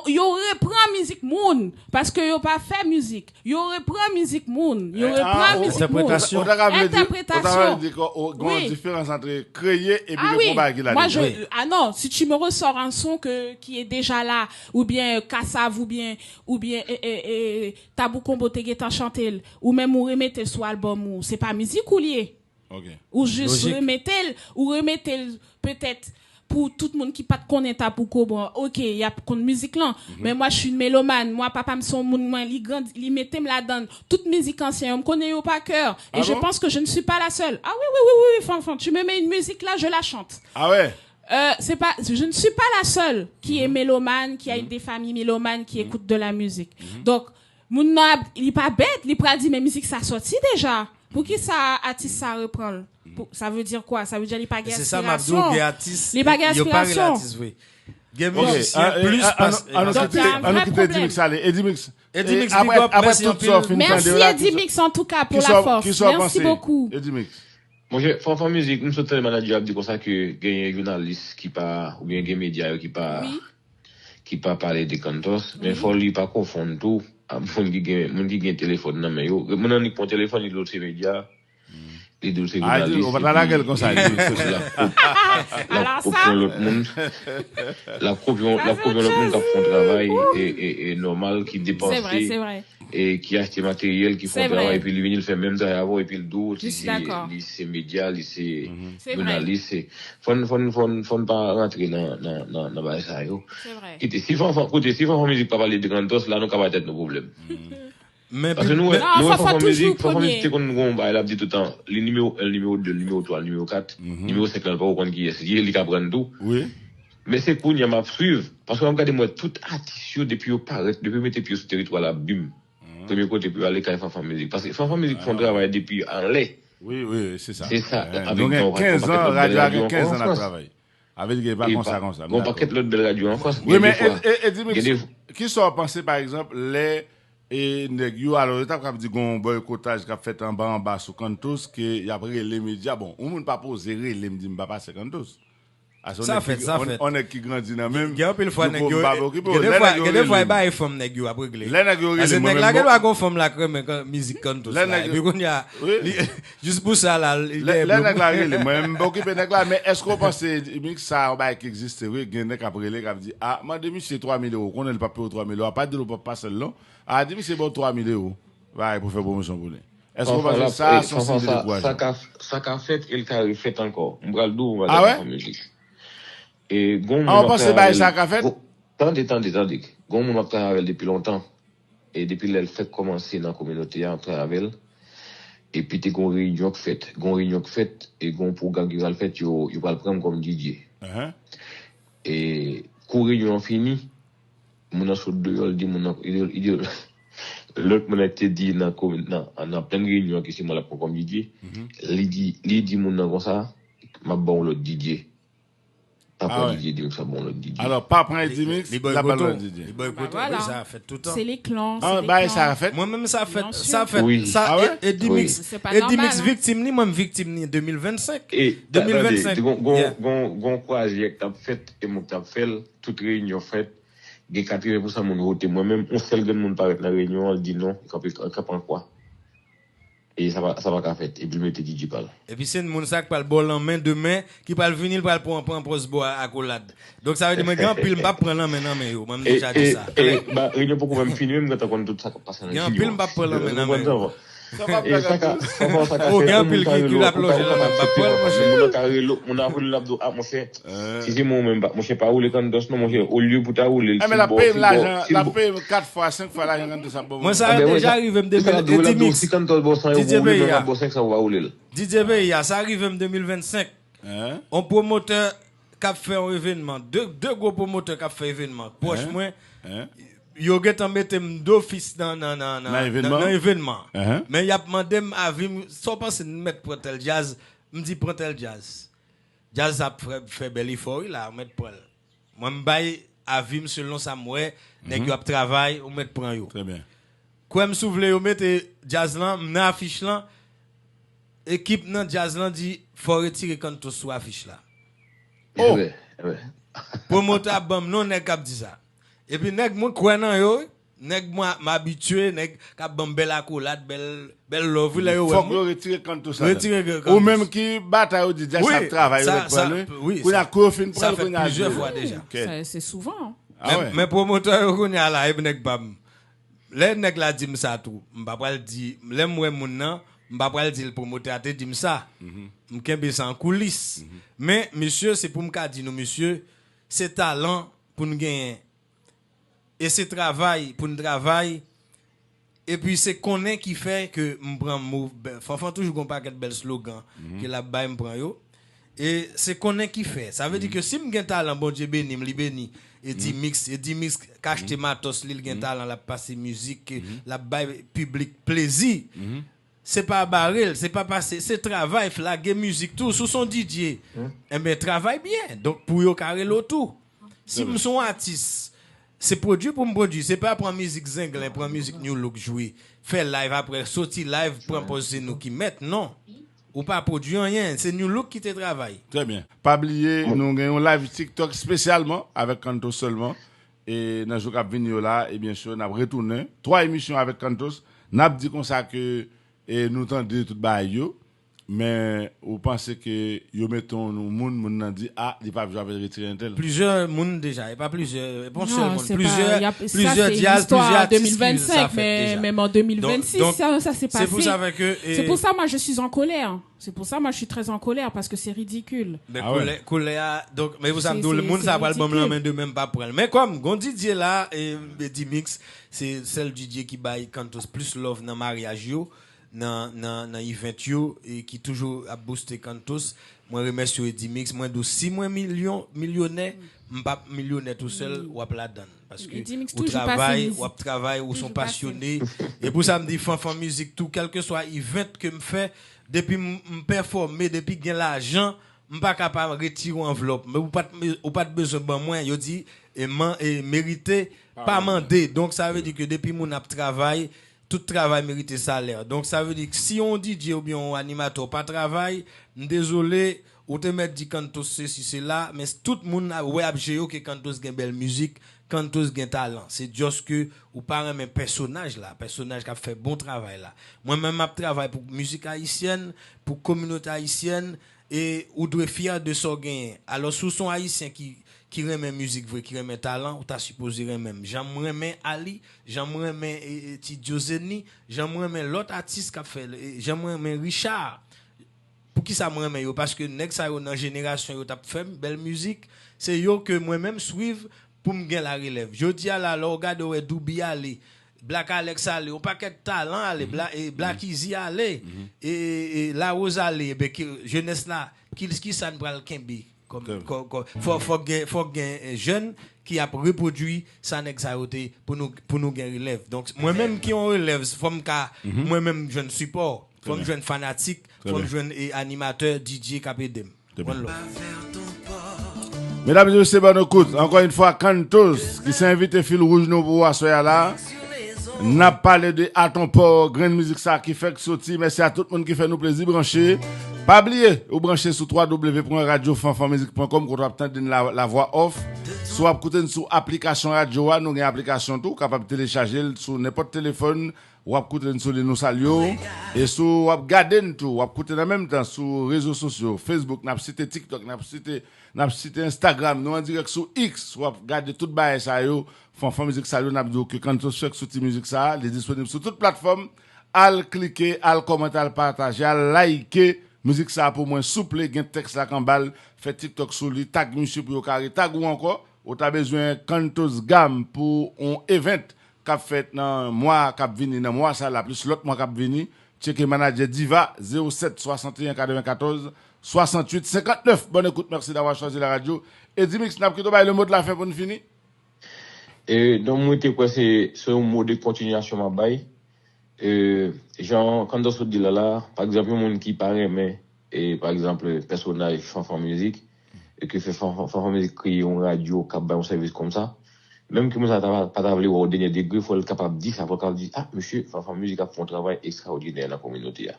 Yo reprend musique moun. Parce que yo pas fait musique. Yo reprend musique moun. Yo reprend musique moun. interprétation. On t'a dit Interprétation. qu'il y a Oui. une différence entre créer et puis Ah le oui, combat qu'il a moi dit. je, ah non, si tu me ressors un son qui est déjà là, ou bien Kassav, ou bien Tabou Combo Tegetan chantel, ou même ou remettez sur album, ou c'est pas musique ou lié. Ok. Ou juste Logique. remettez peut-être pour tout le monde qui pas connaît Tabou Combo. OK, il y a contre musique là, mais moi je suis une mélomane. Moi papa me son monde moi li mettait me la donne. Toute musique ancienne, on me connaît au pas cœur et Ah je bon? pense que je ne suis pas la seule. Ah oui, Fanfan, tu me mets une musique là, je la chante. Ah ouais? C'est pas, je ne suis pas la seule qui est mélomane, qui a des familles mélomanes qui écoutent de la musique. Donc, moun nan, il est pas bête, il pas dit, mais musique ça sorti déjà. Pour qui ça, artiste ça reprend? Ça veut dire quoi? Ça veut dire il pas gain c'est ça inspiration. Mabdou artiste Les bagages yo pas inspiration. artiste oui game Ok. musicien plus parce Donc, il y a un vrai quitter problème. Edimix, allez. Edimix. Edimix, Et après, big up, après merci tout en pile. ça, fin Merci de là, Eddie Mix en tout cas pour qui la sort- force. qui sort Merci pensé? beaucoup. Edimix. Moi, j'ai fait musique, nous sommes manager dit comme ça que gagne un journaliste qui pas ou bien gagne média qui pas Oui. qui pas parler de Kantos, mais faut lui pas confondre tout. Moun qui gagne téléphone nan mais yo, moun nan prend téléphone il l'autre média. Les deux c'est Ah, on va dans la gueule comme ça. Alors ça, l'autre monde. La copie Ça, la c'est copie autre l'autre monde qui chose. font travail et normal qui dépense c'est vrai. et qui achète matériel qui C'est font travail vrai. et puis lui il fait même travail avant et puis le dos Je suis d'accord. c'est média c'est C'est vrai. journaliste c'est faut pas rentrer dans ça yo. C'est vrai. Quitter si font musique pas parler de Kantos là nous capable d'être nos problèmes. mais Parce que nous, Non, nous, faut font toujours musique, premier. musique, qu'on nous, il a dit tout le temps, le numéro 1, le numéro 2, le numéro 3, le numéro 4, le numéro 5, là, pas au compte qui est, il y a prendre tout. Oui. Mais c'est pour nous, m'a suivre. Parce que, regardez-moi, tout artiste, depuis au paraître, depuis mettre pied sur le territoire, là, bim. Premier côté, puis aller quand Fanfan Musique. Parce que Fanfan Musique font travail depuis en lait. Oui, c'est ça. C'est ça. Avec Donc, nos 15 ans, radio radio a en 15 ans de France. travail. Avec des pas Et comme pas- ça, comme ça. On paquet l'autre belle radio en France. Oui, mais Des fois, Edimix, il y a des- qui sont pensés, par exemple, les et nèg yo alors l'état qu'a dit gon boycottage qu'a fait en bas sur Kantos que y a pris les médias bon on monde pas poser les me dit pas passer Kantos. Ça fait. On est qui grandit dans même. Il y a un peu de fois, nous nèg faut yo, pas occuper. il y a des Les fois, il nèg yo ba femme nèg yo après régler. Les nèg yo Parce que relé, nèg la moi-même, gèl wa gon femme la crème musique Kantos Les là. nèg- Puis qu'on y a Oui. juste pour ça là, il les est nèg la relé, moi même pas occuper nèg là mais est-ce qu'on pense mix ça on ba qui existe oui gen nèg après relé qui dit ah moi demi c'est 3 000 €, qu'on est pas payer 3 000 €, pas dire pas seul là. Ah demi c'est bon 3 000 €. Va pour faire promotion pour lui. Est-ce qu'on pense que ça sont signe de courage? ça qu'a fait, il qu'a fait encore. On va le dire, on va Ah dire ouais? en musique. Et gon Ah, on pense que c'est ça qu'a fait? Tandis. Gon moun ap travailler avec depuis longtemps. Et depuis elle fait commencer dans la communauté à travailler. Et puis t'es gon réunion fait. Et gon programme qui va le fait, yo va le prendre comme DJ. Et quand réunion fini, moun a saute dehors, dit moun il l'autre moun a été dit dans plein réunion qui c'est moi la comme DJ. Il dit moun comme ça, m'a bon l'autre DJ. DJ dit ça bon l'autre DJ. Alors pas prendre Edimix, la balle DJ. Voilà. Ça a fait tout le temps. C'est les clans. Ah, bah ça a fait. Moi-même ça a fait Bien sûr. ça a fait Oui. ça Ah ouais? Edimix C'est pas normal, Edimix hein. victime ni moi victime ni 2025. Et 2025. Gon projet que t'as fait et mon t'as fait toute réunion faite. Gen 80% moun voté moi-même on seul gen moun paraît dans la réunion on dit non il prend quoi. Et ça va qu'à fait et puis le mettre DJ pal. Et puis c'est une moun ça qui parle bol en main demain qui parle venir parle pour un poste bois à collade. Donc ça veut dire moi grand pile pas prendre en main non mais yo même déjà dit ça. Et bah réunion pour même finir même quand on tout ça passe dans Grand pile pas prendre en main non mais. Et ça Oh, grand pile qui l'a plongé là même pas prendre mon a roulé l'abdo ah mon cher. Si c'est moi même pas mon cher pas rouler quand dos non mon cher au lieu pour ta rouler. Mais la paye l'argent, la paye 4 fois 5 fois l'argent quand ça bon. Moi ça a déjà arrivé me 2025. Si quand toi boss DJ Beya. boss 500 va rouler. DJ Beya, ça arrive en 2025. Un promoteur qui a fait un événement, deux gros promoteurs qui a fait un événement. Proche moi, yo get en mettre d'office dans événement. Mais y a demandé à vim sans penser mettre pour tel jazz, me dit prend tel jazz. Jazz a fait bel effort là, mettre pour. Moi me bail à vim selon ça moi, nèg yo a travail, on mettre prend yo. Très bien. Quoi me souvle yo mettre jazz là, m'na affiche là. Équipe nan jazz là dit faut retirer quand tout soit affiche là. Oh. Promoteur bam non nèg k'ap dit ça. Et puis nèg moi quoi nan yo, nèg moi m'habitué nèg k'ap bam belle accolade, belle love là yo. Faut que retirer quand tout ça. Retirer ou même qui bataille ou dit ça travail avec ça, oui, qu'on a coffin pour ça fait plusieurs fois déjà. C'est souvent. Mais promoteur yo qu'on a là et nèg bam. Les nèg la dit ça tout. M'pa pral di, les moi moun nan m'pa pral di le promoteur te dit ça. M'kembe ça en coulisses. Mais monsieur c'est pour m'ka di nous monsieur, c'est talent pour nous gagner. Et c'est travail pour nous travailler. Et puis c'est connaît qui fait que m'prend move. Fanfan toujours gon paquet bel slogan que la bail m'prend yo. Et c'est connaît qui fait. Ça veut dire que si m'gen talent bon Dieu béni, m'li béni. Et Edimix qu'acheter matos li gen talent la passer musique, la bail public plaisir. C'est pas barrel, c'est pas passer, c'est travail, flaguer musique tout sous son DJ. Et ben travaille bien. Donc pour yo carré l'auto. Si me son artiste, c'est produit pour me produire, c'est pas prendre musique zinglin, prendre musique new look jouer, faire live après sortir live pour poser nous qui mettent non. Ou pas produire rien, c'est new look qui te travaille. Très bien. Pas oublier, nous avons un live TikTok spécialement avec Kantos seulement. Et dans le jour qui vient là, et bien sûr, nous avons retourné 3 émissions avec Kantos. Nous avons dit comme ça que nous tendons tout bail yo. Mais vous pensez que yo mettons nous moun nan dit ah, il pas besoin de retirer un tel. Plusieurs moun déjà, et pas plusieurs, bon seul Non, moun, c'est plusieurs pas, plusieurs jazz, plusieurs en artistes 2025, qui mais déjà. même en 2026, Donc, ça s'est passé. C'est pour ça que C'est pour ça moi je suis en colère. C'est pour ça moi je suis très en colère parce que c'est ridicule. mais Ah ouais. colère, donc mais vous savez C'est- le monde c'est ça va le bon ridicule. main de même pas prendre. Mais comme gon DJ là et Edimix, c'est celle DJ qui baille Kantos plus love dans mariage yo. Dans event yo et qui toujours a booster Kantos. Moi remercie Edimix, moi d'aussi moins millionnaire, m'pas millionnaire tout seul ou la donne parce que Edimix ou toujours travail, passé ou travail ou sont toujours passionnés et pour ça me dit fan musique tout quel que soit event que me fait depuis me performer depuis gain l'argent m'pas capable retirer enveloppe mais ou pas de besoin ben moi yo dit et mériter pas mandé donc ça veut dire que depuis mon ap travail tout travail mérite salaire. Donc ça veut dire que si on DJ ou bien on animateur pas travail, désolé, ou te mettre dit Kantos c'est là, mais tout le monde a ouais abjeo que Kantos gagne belle musique, Kantos gagne talent. C'est juste que ou pas un personnage là, personnage qui a fait bon travail là. Moi même m'a travail pour musique haïtienne, pour communauté haïtienne et ou doit fier de son gain. Alors sous son haïtien qui remet musique vrai, qui remet talent, ou t'as supposé même. J'aimerais Ali, j'aimerais Ti Joseni, j'aimerais l'autre artiste qui a fait, j'aimerais Richard. pour qui ça me remet yo parce que nèg ça yo dans génération yo t'a fait belle musique, c'est yo que moi-même suivre pour me gagner la relève. Je dis à la regarde ouais Doubi aller, Black Alex aller, on paquet de talent aller, Black Easy aller et La Rose aller, ben jeunesse là qui ça ne pral kembe comme faut gain jeune qui a reproduit ça n'exaoté pour nous gagner relève. Donc moi-même qui on relève comme moi-même jeune support, comme jeune fanatique, comme jeune animateur DJ KPDM. Mesdames et messieurs, bonne écoute. Encore une fois, Cantos, qui s'est invité fil rouge nous pour voir soir là. N'a parlé de À ton port, grande musique ça qui fait que sorti. Merci à tout le monde qui fait nous plaisir brancher. Pas oublier, ou brancher sur www.radiofanfanmusique.com qu'on entendre la voix off. Soit écouter sur application radio, nous avons une application tout capable de télécharger sur n'importe téléphone. Ou écouter sur les nous salio et sur ou regarder tout, ou écouter en même temps sur réseaux sociaux, Facebook, n'a cité TikTok, n'a cité Instagram, nous en direct sur X, ou regarder tout bail ça yo, Fanfan Musique ça yo n'a dit que quand on cherche sur musique ça, il est disponible sur toute plateforme, al cliquer, al commenter, al partager, al liker, musique ça pour moi souple, gen texte là balle, fait TikTok sur lui, tag monsieur pour carré, tag ou encore, ou t'as besoin Cantos Gam pour un event cap fait dans mois cap vini dans mois ça la plus l'autre mois cap vini checker manager Diva 07 61 94 68 59. Bonne écoute, merci d'avoir choisi la radio et Dimix n'a que le mot de la fin pour nous finir. Et donc moi c'est quoi c'est un mot de continuation ma bail genre quand on se dit là par exemple un monde qui paraît mais et par exemple personnage Fanfan Musique et que fait Fanfan Musique créer une radio cap un service comme ça. Même que moi, ça n'a pas travaillé au dernier degré, il faut être capable de dire, ça faut capable de dire, ah, monsieur, Fanfan Musique a fait un travail extraordinaire dans la communauté.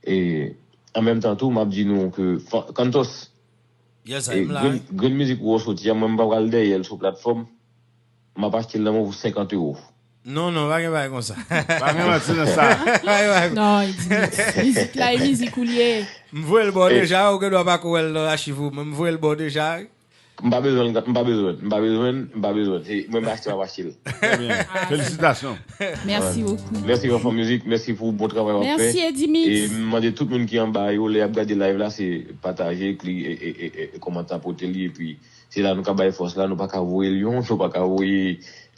Et en même temps, tout, m'a dit nous que, Cantos, grande musique où on sortit, moi, je vais regarder, elle sur plateforme, m'a pas acheté le nom pour 50 €. Non, pas comme ça. Pas même ça. Non, il dit musique là, musique ou lié. M'voyez le bon déjà, ou que doit pas courir l'archive, m'voyez le bon déjà. M'pas besoin. C'est moi m'acheter ma machine. Très bien. Félicitations. Merci beaucoup. Merci Fanfan Musique, merci pour le bon travail fait. Merci Edimix. Et demander tout le monde qui est en bas, les regarder live là, c'est partager, cliquer et commenter pour télé et puis c'est là nous avons force là, nous pas voir lion, nous pas voir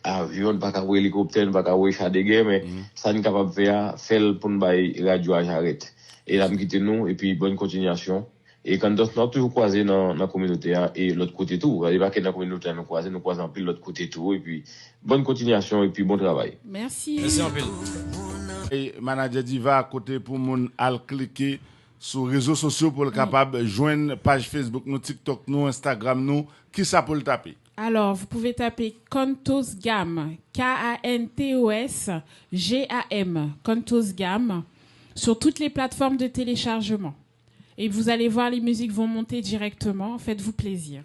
avion, pas voir hélicoptère, pas voir char de guerre mais ça nous capable faire pour nous radio à j'arrête. Et là nous quitter nous et puis bonne continuation. Et quand on a toujours croisé dans la communauté et l'autre côté tout, il va que dans la communauté nous croisons en pile l'autre côté tout et puis bonne continuation et puis bon travail. Merci. Merci en pile. Et manager Diva à côté pour mon al cliquer sur les réseaux sociaux pour le capable joindre page Facebook nous, TikTok nous, Instagram nous, qui ça pour le taper. Alors, vous pouvez taper Cantos Gam, KANTOS-GAM, Cantos Gam, sur toutes les plateformes de téléchargement. Et vous allez voir, les musiques vont monter directement. Faites-vous plaisir.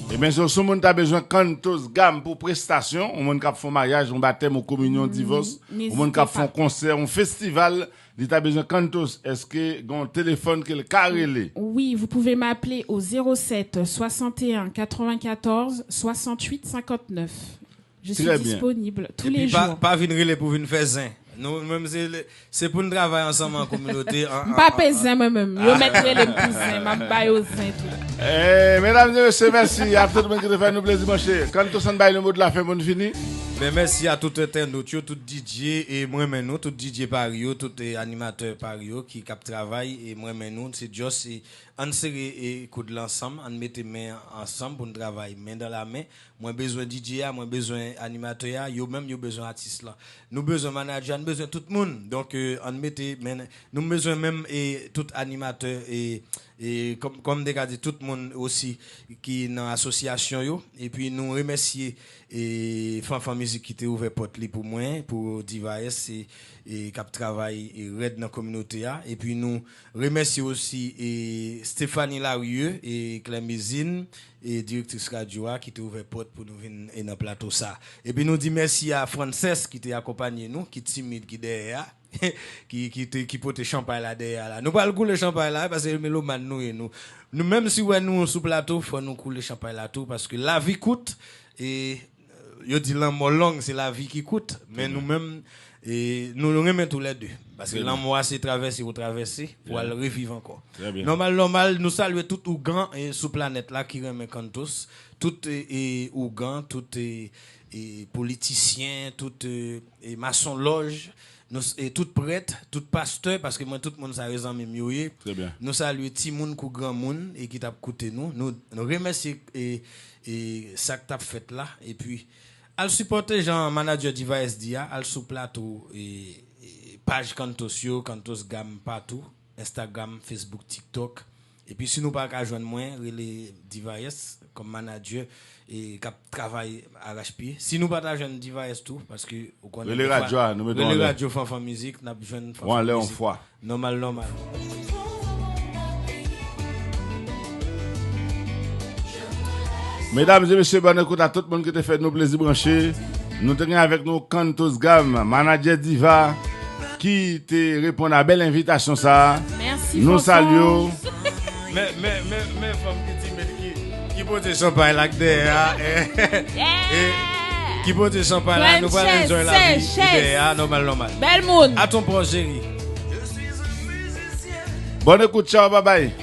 Et bien sûr, si on a besoin de Cantos Gam pour prestation, on a fait un mariage, un baptême, une communion, divorce, on a fait un concert, un festival, il a besoin de Cantos. Est-ce que vous avez un téléphone qui est carré? Oui, vous pouvez m'appeler au 07 61 94 68 59. Je suis disponible tous les jours. Pas venir pour venir faire zin. Nous même c'est pour nous travailler ensemble en communauté. Pas pèse moi-même. Yo mettre les cousins, m'a bailler aux zin tout. Mesdames et messieurs, merci à tout le monde qui a fait nous plaisir marcher. Quand on s'en baille le mot de la fin pour nous finir. Ben merci à tout internaute, tout DJ et moi-même nous, tout DJ Pario, tout animateur Pario qui cap travail et moi-même nous, c'est juste on serrer et coup de l'ensemble, on mettre main ensemble pour travailler main dans la main. Moi besoin DJ, moi besoin animateur, yo même yo besoin artiste là. Nous besoin manager, nous besoin tout le monde. Donc on mettait nous besoin même et tout animateur et comme déjà dit tout le monde aussi qui dans l'association yo et puis nous remercier et Fanfan Musique qui t'a ouvert porte li pour moi pour Diva S et cap travail et red dans la communauté et puis nous remercier aussi et Stéphanie Larieux et Clémizine et directrice radio qui t'a ouvert porte pour nous venir dans plateau ça et puis nous dit merci à Frances qui t'a accompagné nous qui timide qui derrière qui porte champagne là derrière là nous pas le couler champagne là parce que mélomane nous même si ouais nous sous plateau faut nous couler champagne là tout parce que la vie coûte et yo dit l'amour long, c'est la vie qui coûte. Mais nous-mêmes, et nous remettons tous les deux. Parce que l'amour, c'est traverser ou traverser pour aller revivre encore. Normal, nous saluons tout Ougan et sous planète là qui remet Kantos. Tout Ougan, tout politicien, tout maçon loge. Nous et tout prêtre, tout pasteur parce que moi tout le monde ça raison même yoyé. Nous saluons ti moun kou grand moun et qui t'a écouté nous remercions et ça que t'a fait là et puis al supporter Jean manager Diva SDA al sous plateau et page Kantos Gam partout, Instagram, Facebook, TikTok. Et puis si nous pas qu'à joindre moi les Diva comme manager et qui travaille à l'arrache-pied. Si nous pas joindre Diva tout parce que on connaît les radios nous mettons les radios Fanfan musique n'a joindre Fanfan musique. On fois. Normal. Mesdames et messieurs, bonne écoute à tout le monde qui te fait nos plaisirs branchés. Nous tenons avec nous Kantos Gam, manager Diva, qui te répond à belle invitation ça. Merci. Nous saluons. Mais femme qui porte champagne là derrière. Qui porte champagne là, nous allons enjoy la vie derrière, normal. Belle monde. À ton projet. Bonne écoute, ciao, bye bye.